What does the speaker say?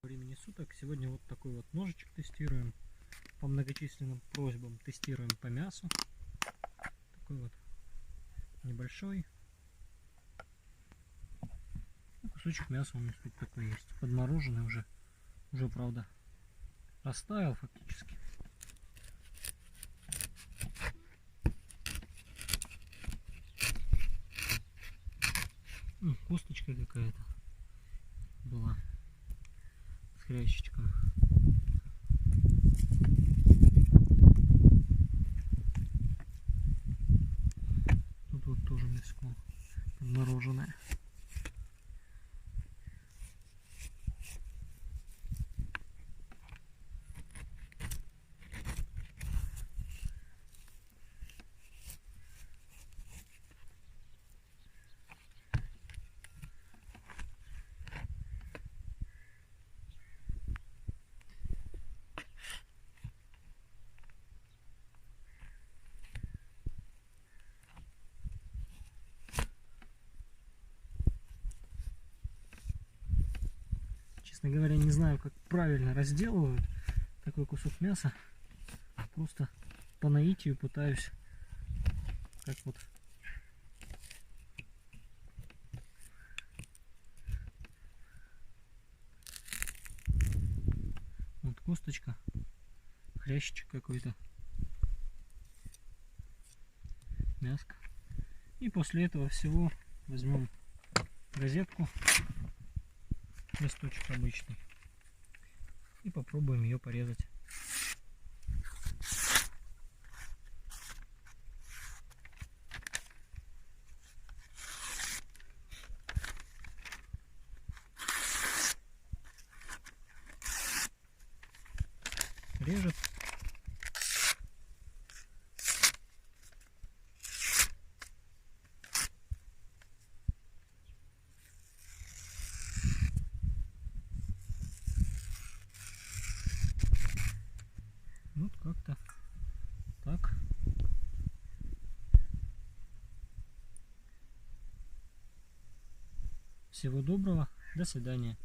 Времени суток. Сегодня вот такой вот ножичек тестируем. По многочисленным просьбам тестируем по мясу. Такой вот небольшой. Кусочек мяса у нас тут такой есть. Подмороженный уже. Уже, правда, растаял фактически. Косточка какая-то была с хрящичком. Тут вот тоже мяско подмороженное. Честно говоря, не знаю, как правильно разделывают такой кусок мяса. Просто по наитию пытаюсь, как вот вот косточка, хрящичек какой-то, мяско. И после этого всего возьмем газетку, листочек обычный, и попробуем ее порезать. Режет. Вот как-то так. Всего доброго. До свидания.